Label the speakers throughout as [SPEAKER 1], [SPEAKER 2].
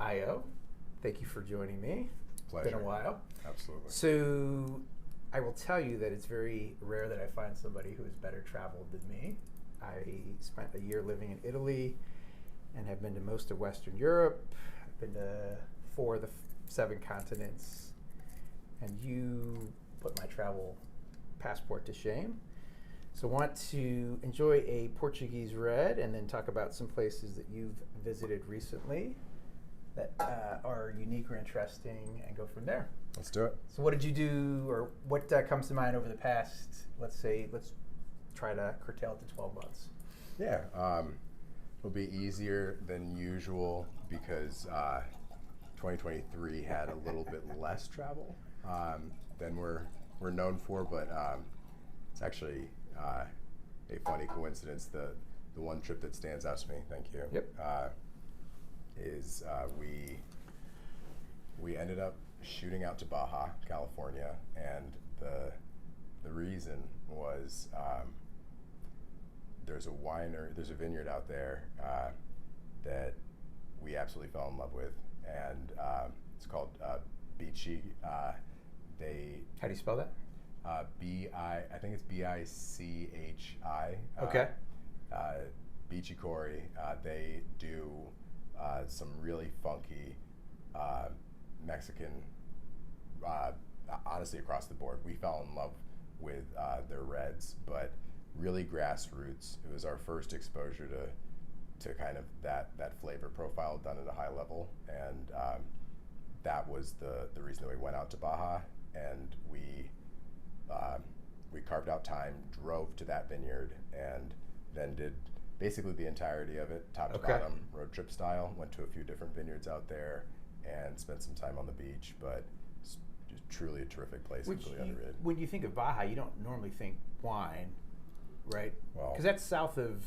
[SPEAKER 1] Io. Thank you for joining me.
[SPEAKER 2] Pleasure.
[SPEAKER 1] It's been a while.
[SPEAKER 2] Absolutely.
[SPEAKER 1] So I will tell you that it's very rare that I find somebody who is better traveled than me. I spent a year living in Italy and have been to most of Western Europe. I've been to 4 of the 7 continents, and you put my travel passport to shame. So I want to enjoy a Portuguese Red and then talk about some places that you've visited recently that are unique or interesting, and go from there.
[SPEAKER 2] Let's do it.
[SPEAKER 1] So what did you do, or what comes to mind over the past, let's try to curtail it to 12 months.
[SPEAKER 2] Yeah, it'll be easier than usual because 2023 had a little bit less travel than we're known for, but it's actually a funny coincidence. The one trip that stands out to me, thank you, is we ended up shooting out to Baja, California, and the reason was there's a vineyard out there that we absolutely fell in love with, and it's called Beachy.
[SPEAKER 1] How do you spell that?
[SPEAKER 2] I think it's B-I-C-H-I.
[SPEAKER 1] Okay.
[SPEAKER 2] Beachy Corey. They do some really funky Mexican, honestly across the board. We fell in love with their reds, but really grassroots. It was our first exposure to kind of that flavor profile done at a high level, and that was the reason that we went out to Baja, and we carved out time, drove to that vineyard, and then did basically the entirety of it, top to bottom, road trip style. Went to a few different vineyards out there and spent some time on the beach, but it's just truly a terrific place. Really underrated.
[SPEAKER 1] When you think of Baja, you don't normally think wine, right?
[SPEAKER 2] Well,
[SPEAKER 1] because that's south of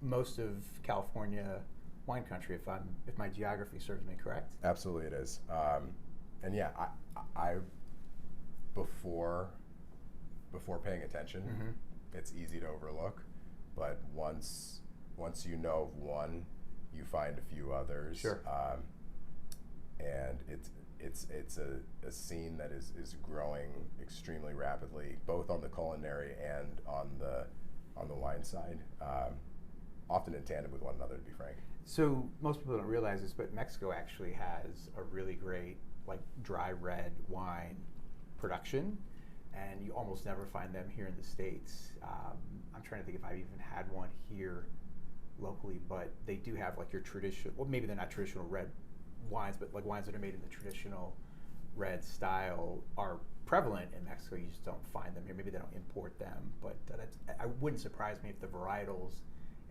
[SPEAKER 1] most of California wine country, if my geography serves me correct.
[SPEAKER 2] Absolutely, it is. And yeah, I before paying attention, it's easy to overlook. But once you know of one, you find a few others.
[SPEAKER 1] Sure.
[SPEAKER 2] And it's a scene that is growing extremely rapidly, both on the culinary and on the wine side, often in tandem with one another, to be frank.
[SPEAKER 1] So most people don't realize this, but Mexico actually has a really great dry red wine production, and you almost never find them here in the States. I'm trying to think if I've even had one here locally, but they do have your traditional, well, maybe they're not traditional red wines, but wines that are made in the traditional red style are prevalent in Mexico. You just don't find them here. Maybe they don't import them, but I wouldn't surprise me if the varietals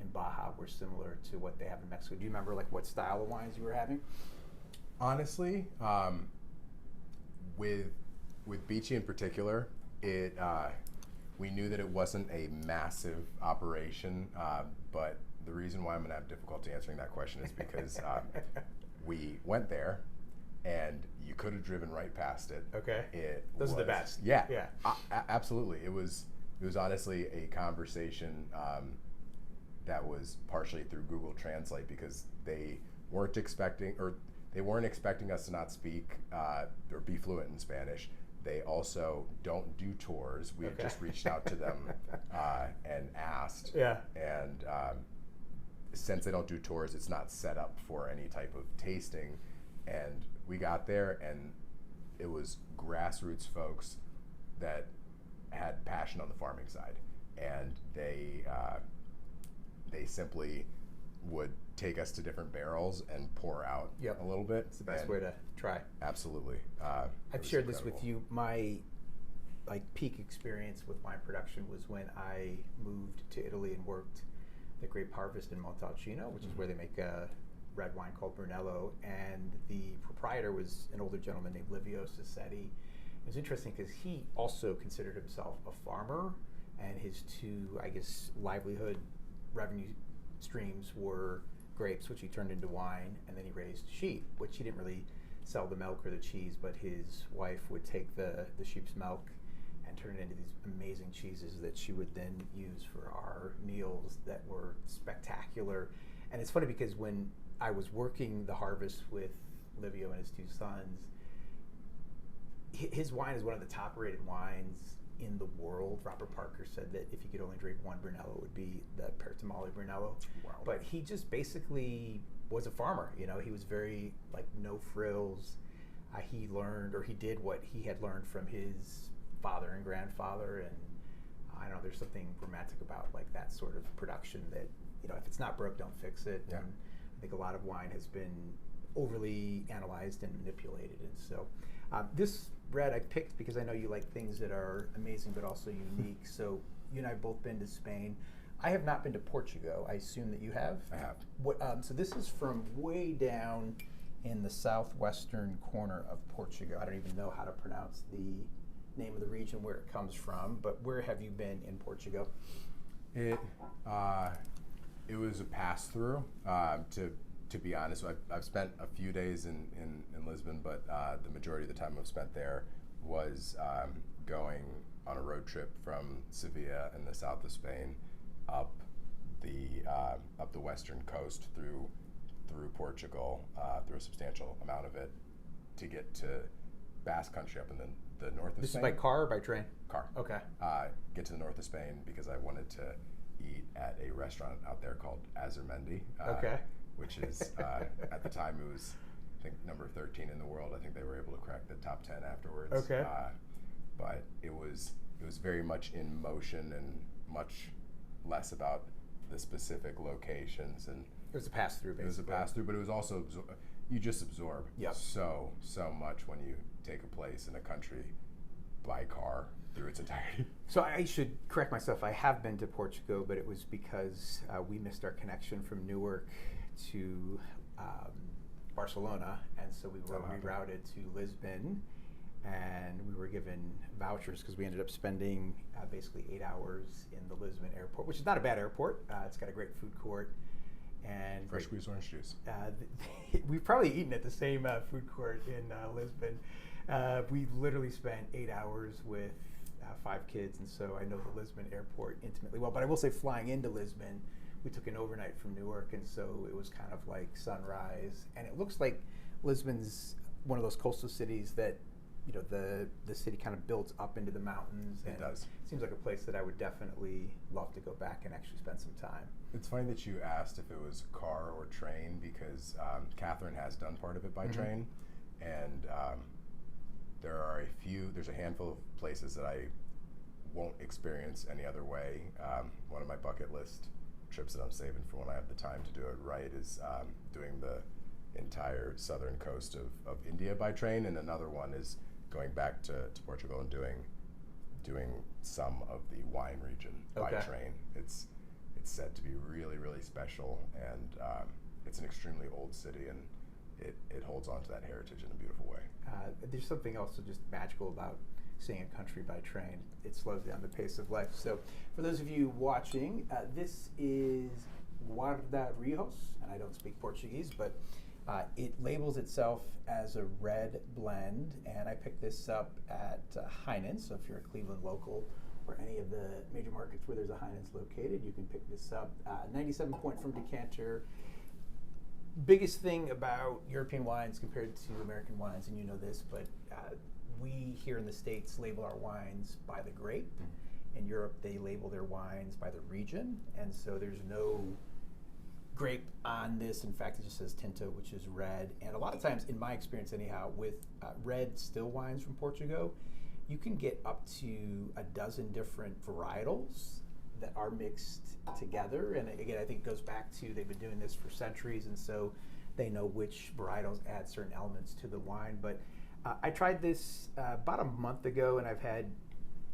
[SPEAKER 1] in Baja were similar to what they have in Mexico. Do you remember what style of wines you were having?
[SPEAKER 2] Honestly, with Beachy in particular, we knew that it wasn't a massive operation, but the reason why I'm going to have difficulty answering that question is because we went there, and you could have driven right past it.
[SPEAKER 1] Okay. Those are the best.
[SPEAKER 2] Yeah. Absolutely. It was honestly a conversation that was partially through Google Translate, because they weren't expecting us to not speak or be fluent in Spanish. They also don't do tours. We had just reached out to them and asked.
[SPEAKER 1] Yeah.
[SPEAKER 2] And since they don't do tours, it's not set up for any type of tasting. And we got there, and it was grassroots folks that had passion on the farming side, and they simply would take us to different barrels and pour out a little bit.
[SPEAKER 1] It's the best way to try.
[SPEAKER 2] Absolutely.
[SPEAKER 1] I've shared this with you. My peak experience with wine production was when I moved to Italy and worked the Grape Harvest in Montalcino, which is where they make a red wine called Brunello, and the proprietor was an older gentleman named Livio Sassetti. It was interesting because he also considered himself a farmer, and his 2, livelihood revenue streams were grapes, which he turned into wine, and then he raised sheep, which he didn't really sell the milk or the cheese, but his wife would take the sheep's milk and turn it into these amazing cheeses that she would then use for our meals that were spectacular. And it's funny because when I was working the harvest with Livio and his two sons. His wine is one of the top rated wines in the world. Robert Parker said that if he could only drink one Brunello, it would be the Pertimale Brunello.
[SPEAKER 2] Wow.
[SPEAKER 1] But he just basically was a farmer. You know, he was very like no frills. He learned, or he did what he had learned from his father and grandfather, and I don't know, there's something romantic about like that sort of production that, you know, if it's not broke, don't fix it.
[SPEAKER 2] Yeah.
[SPEAKER 1] And I think a lot of wine has been overly analyzed and manipulated, and so this red I picked because I know you like things that are amazing but also unique. So you and I have both been to Spain. I have not been to Portugal. I assume that you have.
[SPEAKER 2] I have.
[SPEAKER 1] What? So this is from way down in the southwestern corner of Portugal. I don't even know how to pronounce the name of the region where it comes from, but where have you been in Portugal?
[SPEAKER 2] It was a pass through. To be honest, I've spent a few days in Lisbon, but the majority of the time I've spent there was going on a road trip from Sevilla in the south of Spain up the western coast through Portugal, through a substantial amount of it, to get to Basque Country up in the north of
[SPEAKER 1] This
[SPEAKER 2] Spain.
[SPEAKER 1] is by car or by train?
[SPEAKER 2] Car.
[SPEAKER 1] Okay.
[SPEAKER 2] Get to the north of Spain because I wanted to eat at a restaurant out there called Azurmendi.
[SPEAKER 1] Okay.
[SPEAKER 2] Which is, at the time, it was, I think, number 13 in the world. I think they were able to crack the top 10 afterwards.
[SPEAKER 1] Okay.
[SPEAKER 2] But it was very much in motion and much less about the specific locations. And
[SPEAKER 1] It was a pass through, basically.
[SPEAKER 2] it was a pass through, but it was also you just absorb
[SPEAKER 1] Yep.
[SPEAKER 2] so much when you take a place in a country by car through its entirety.
[SPEAKER 1] So I should correct myself. I have been to Portugal, but it was because we missed our connection from Newark to Barcelona, and so we were rerouted to Lisbon, and we were given vouchers because we ended up spending basically 8 hours in the Lisbon airport, which is not a bad airport. It's got a great food court and
[SPEAKER 2] Fresh squeezed orange juice.
[SPEAKER 1] we've probably eaten at the same food court in Lisbon. We literally spent 8 hours with 5 kids, and so I know the Lisbon airport intimately well. But I will say, flying into Lisbon, we took an overnight from Newark, and so it was kind of like sunrise. And it looks like Lisbon's one of those coastal cities that, you know, the city kind of builds up into the mountains.
[SPEAKER 2] It does.
[SPEAKER 1] It seems like a place that I would definitely love to go back and actually spend some time.
[SPEAKER 2] It's funny that you asked if it was car or train because Catherine has done part of it by train, and there's a handful of places that I won't experience any other way. One of my bucket list trips that I'm saving for when I have the time to do it right is doing the entire southern coast of India by train, and another one is going back to Portugal and doing some of the wine region by train. It's said to be really, really special, and it's an extremely old city, and it holds on to that heritage in a beautiful way.
[SPEAKER 1] There's something also just magical about seeing a country by train. It slows down the pace of life. So for those of you watching, this is Guarda Rios, and I don't speak Portuguese, but it labels itself as a red blend, and I picked this up at Heinen's. So if you're a Cleveland local or any of the major markets where there's a Heinen's located, you can pick this up. 97 point from decanter. Biggest thing about European wines compared to American wines, and you know this, but we here in the States label our wines by the grape. In Europe, they label their wines by the region, and so there's no grape on this. In fact, it just says Tinto, which is red. And a lot of times, in my experience anyhow, with red still wines from Portugal, you can get up to a dozen different varietals that are mixed together. And again, I think it goes back to they've been doing this for centuries, and so they know which varietals add certain elements to the wine. But I tried this about a month ago, and I've had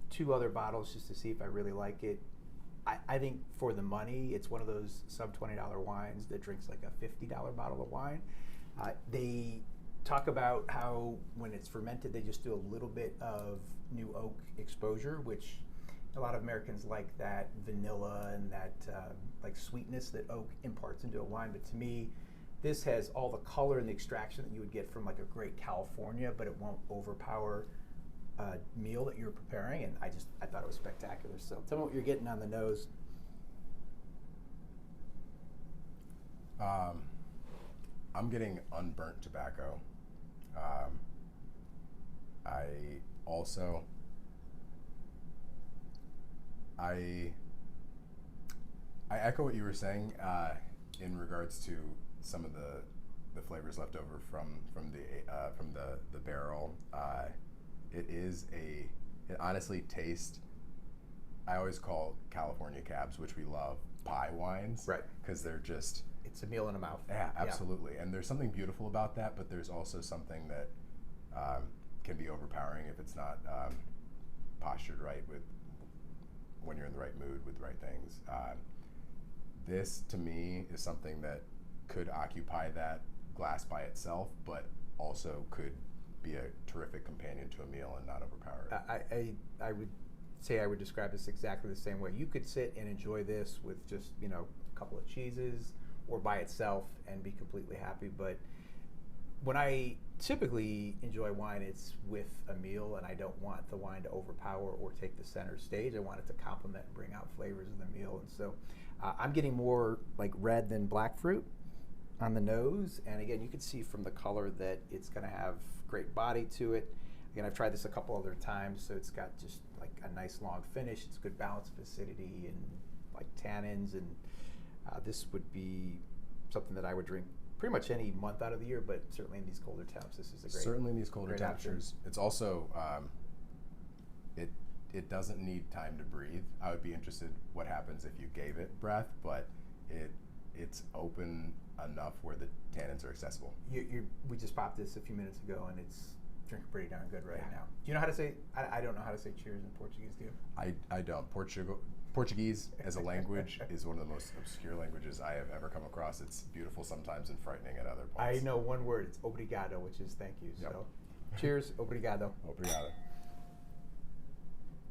[SPEAKER 1] 2 other bottles just to see if I really like it. I think for the money, it's one of those sub $20 wines that drinks like a $50 bottle of wine. They talk about how when it's fermented, they just do a little bit of new oak exposure, which a lot of Americans like that vanilla and that like sweetness that oak imparts into a wine. But to me, this has all the color and the extraction that you would get from like a great California, but it won't overpower a meal that you're preparing. And I thought it was spectacular. So tell me what you're getting on the nose.
[SPEAKER 2] I'm getting unburnt tobacco. Um, I also I echo what you were saying in regards to some of the flavors left over from the barrel. It honestly tastes. I always call California cabs, which we love, pie wines,
[SPEAKER 1] Right.
[SPEAKER 2] Because they're just.
[SPEAKER 1] It's a meal in a mouth.
[SPEAKER 2] Yeah, absolutely. And there's something beautiful about that, but there's also something that can be overpowering if it's not postured right with when you're in the right mood with the right things. This, to me, is something that could occupy that glass by itself, but also could be a terrific companion to a meal and not overpower it.
[SPEAKER 1] I would say I would describe this exactly the same way. You could sit and enjoy this with just, a couple of cheeses or by itself and be completely happy. But when I typically enjoy wine, it's with a meal, and I don't want the wine to overpower or take the center stage. I want it to complement and bring out flavors of the meal. And so I'm getting more like red than black fruit on the nose. And again, you can see from the color that it's going to have great body to it. Again, I've tried this a couple other times, so it's got just like a nice long finish. It's good balance of acidity and like tannins, and this would be something that I would drink pretty much any month out of the year, but certainly in these colder temps, this is a great.
[SPEAKER 2] Certainly in these colder temperatures.
[SPEAKER 1] Option.
[SPEAKER 2] It's also it doesn't need time to breathe. I would be interested what happens if you gave it breath, but it's open enough where the tannins are accessible.
[SPEAKER 1] We just popped this a few minutes ago, and it's drinking pretty darn good right now. Do you know how to say? I don't know how to say cheers in Portuguese. Do you?
[SPEAKER 2] I don't. Portuguese as a language is one of the most obscure languages I have ever come across. It's beautiful sometimes and frightening at other points.
[SPEAKER 1] I know one word. It's obrigado, which is thank you.
[SPEAKER 2] Yep.
[SPEAKER 1] So, cheers, obrigado.
[SPEAKER 2] Obrigado.